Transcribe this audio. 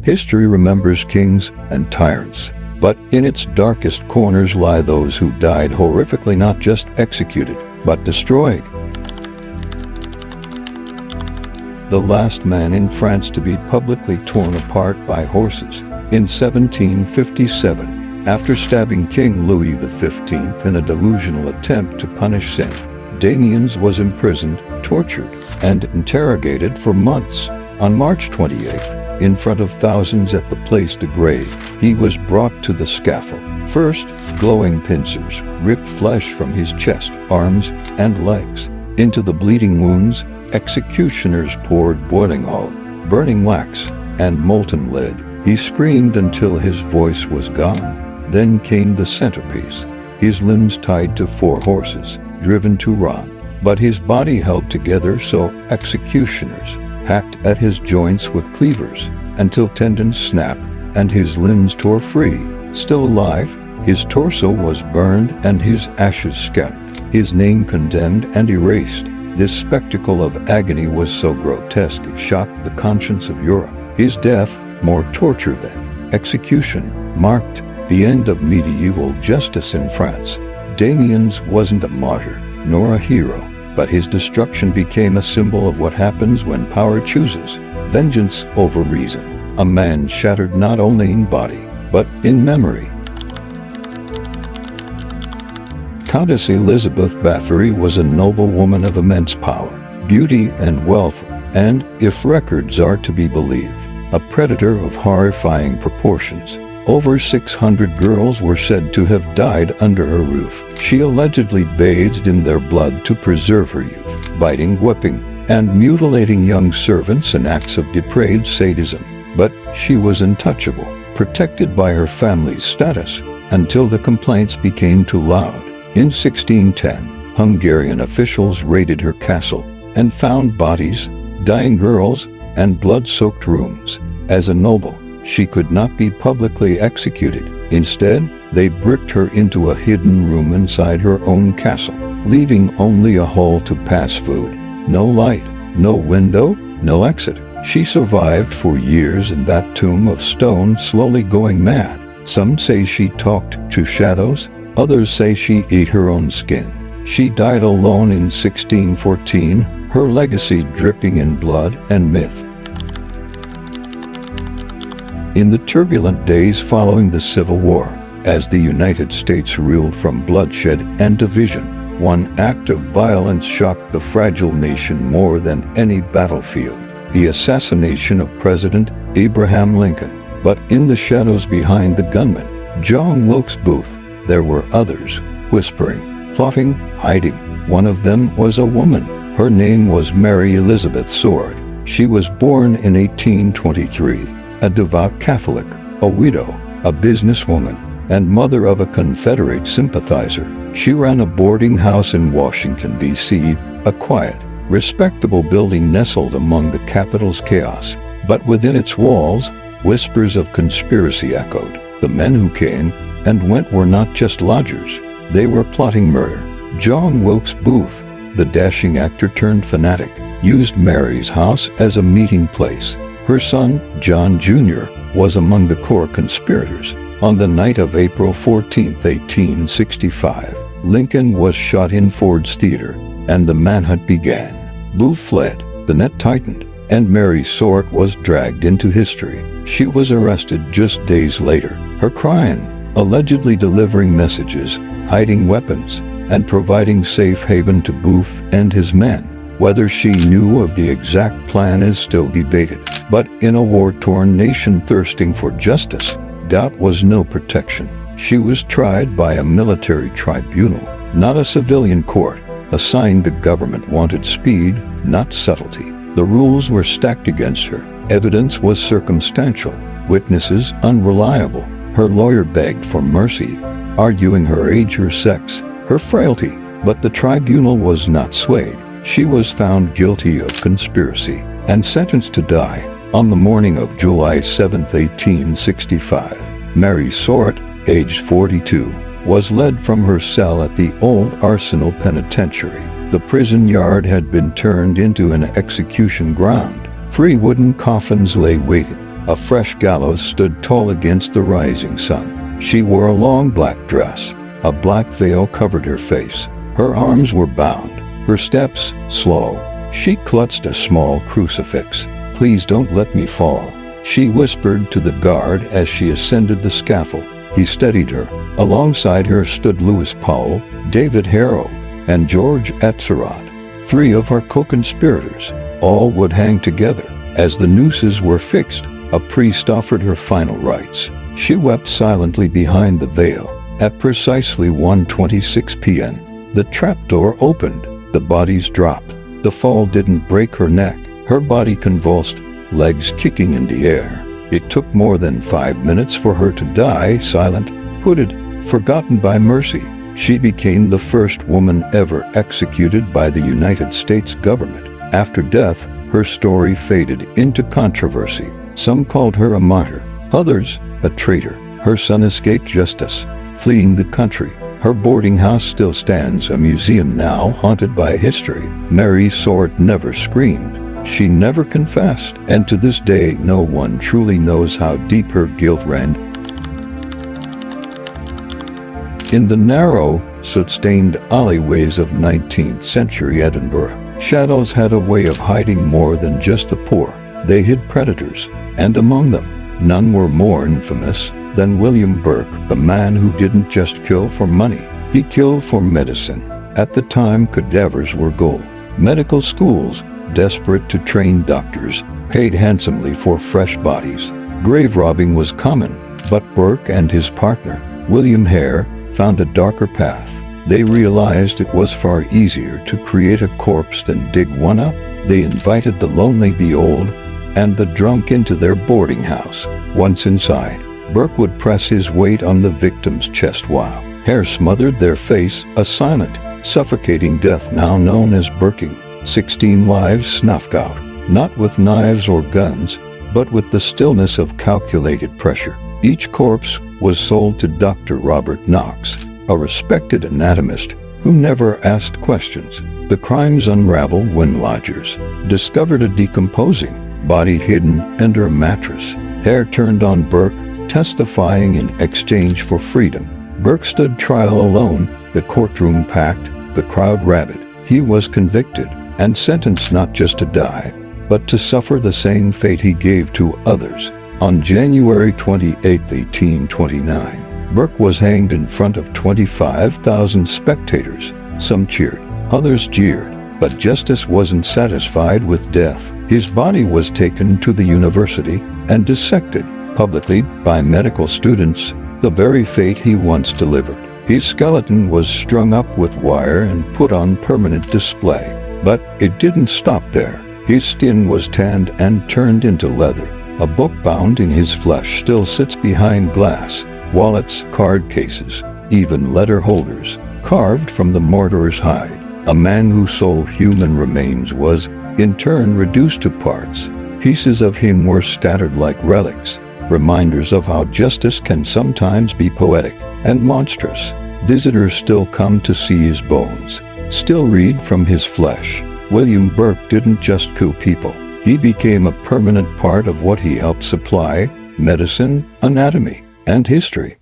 History remembers kings and tyrants, but in its darkest corners lie those who died horrifically, not just executed, but destroyed. The last man in France to be publicly torn apart by horses. In 1757, after stabbing King Louis XV in a delusional attempt to punish sin, Damiens was imprisoned, tortured, and interrogated for months. On March 28th, in front of thousands at the Place de Grève, he was brought to the scaffold. First, glowing pincers ripped flesh from his chest, arms, and legs. Into the bleeding wounds, executioners poured boiling oil, burning wax, and molten lead. He screamed until his voice was gone. Then came the centerpiece, his limbs tied to 4 horses, driven to Rouen. But his body held together, so executioners hacked at his joints with cleavers until tendons snapped and his limbs tore free. Still alive, his torso was burned and his ashes scattered, his name condemned and erased. This spectacle of agony was so grotesque it shocked the conscience of Europe. His death, more torture than execution, marked the end of medieval justice in France. Damiens wasn't a martyr, nor a hero, but his destruction became a symbol of what happens when power chooses vengeance over reason. A man shattered not only in body, but in memory. Countess Elizabeth Báthory was a noble woman of immense power, beauty, and wealth, and, if records are to be believed, a predator of horrifying proportions. Over 600 girls were said to have died under her roof. She allegedly bathed in their blood to preserve her youth, biting, whipping, and mutilating young servants in acts of depraved sadism. But she was untouchable, protected by her family's status, until the complaints became too loud. In 1610, Hungarian officials raided her castle and found bodies, dying girls, and blood-soaked rooms. As a noble, she could not be publicly executed. Instead, they bricked her into a hidden room inside her own castle, leaving only a hole to pass food. No light, no window, no exit. She survived for years in that tomb of stone, slowly going mad. Some say she talked to shadows, others say she ate her own skin. She died alone in 1614, her legacy dripping in blood and myth. In the turbulent days following the Civil War, as the United States reeled from bloodshed and division, one act of violence shocked the fragile nation more than any battlefield: the assassination of President Abraham Lincoln. But in the shadows behind the gunman, John Wilkes Booth, there were others, whispering, plotting, hiding. One of them was a woman. Her name was Mary Elizabeth Surratt. She was born in 1823. A devout Catholic, a widow, a businesswoman, and mother of a Confederate sympathizer. She ran a boarding house in Washington, D.C., a quiet, respectable building nestled among the capital's chaos. But within its walls, whispers of conspiracy echoed. The men who came and went were not just lodgers. They were plotting murder. John Wilkes Booth, the dashing actor turned fanatic, used Mary's house as a meeting place. Her son, John Jr., was among the core conspirators. On the night of April 14, 1865, Lincoln was shot in Ford's Theater, and the manhunt began. Booth fled, the net tightened, and Mary Surratt was dragged into history. She was arrested just days later. Her crime: allegedly delivering messages, hiding weapons, and providing safe haven to Booth and his men. Whether she knew of the exact plan is still debated. But in a war-torn nation thirsting for justice, doubt was no protection. She was tried by a military tribunal, not a civilian court. A sign the government wanted speed, not subtlety. The rules were stacked against her. Evidence was circumstantial, witnesses unreliable. Her lawyer begged for mercy, arguing her age, her sex, her frailty. But the tribunal was not swayed. She was found guilty of conspiracy and sentenced to die. On the morning of July 7, 1865, Mary Surratt, aged 42, was led from her cell at the old Arsenal Penitentiary. The prison yard had been turned into an execution ground. 3 wooden coffins lay waiting, A fresh gallows stood tall against the rising sun. She wore a long black dress. A black veil covered her face. Her arms were bound, her steps slow. She clutched a small crucifix. "Please don't let me fall," she whispered to the guard as she ascended the scaffold. He steadied her. Alongside her stood Louis Powell, David Harrow, and George Surratt, three of her co-conspirators. All would hang together. As the nooses were fixed, a priest offered her final rites. She wept silently behind the veil. At precisely 1:26 p.m., the trapdoor opened. The bodies dropped. The fall didn't break her neck. Her body convulsed, legs kicking in the air. It took more than 5 minutes for her to die, silent, hooded, forgotten by mercy. She became the first woman ever executed by the United States government. After death, her story faded into controversy. Some called her a martyr, others a traitor. Her son escaped justice, fleeing the country. Her boarding house still stands, a museum now haunted by history. Mary Surratt never screamed. She never confessed, and to this day no one truly knows how deep her guilt ran. In the narrow, soot-stained alleyways of 19th century Edinburgh, shadows had a way of hiding more than just the poor. They hid predators, and among them, none were more infamous than William Burke, the man who didn't just kill for money. He killed for medicine. At the time, cadavers were gold. Medical schools, desperate to train doctors, paid handsomely for fresh bodies. Grave robbing was common, but Burke and his partner, William Hare, found a darker path. They realized it was far easier to create a corpse than dig one up. They invited the lonely, the old, and the drunk into their boarding house. Once inside, Burke would press his weight on the victim's chest while Hare smothered their face, a silent, suffocating death now known as burking. 16 lives snuffed out, not with knives or guns, but with the stillness of calculated pressure. Each corpse was sold to Dr. Robert Knox, a respected anatomist who never asked questions. The crimes unraveled when lodgers discovered a decomposing body hidden under a mattress. Hare turned on Burke, testifying in exchange for freedom. Burke stood trial alone, the courtroom packed, the crowd rabid. He was convicted and sentenced not just to die, but to suffer the same fate he gave to others. On January 28, 1829, Burke was hanged in front of 25,000 spectators. Some cheered, others jeered, but justice wasn't satisfied with death. His body was taken to the university and dissected publicly by medical students, the very fate he once delivered. His skeleton was strung up with wire and put on permanent display. But it didn't stop there. His skin was tanned and turned into leather. A book bound in his flesh still sits behind glass. Wallets, card cases, even letter holders, carved from the murderer's hide. A man who sold human remains was, in turn, reduced to parts. Pieces of him were scattered like relics, reminders of how justice can sometimes be poetic and monstrous. Visitors still come to see his bones, still read from his flesh. William Burke didn't just kill people. He became a permanent part of what he helped supply: medicine, anatomy, and history.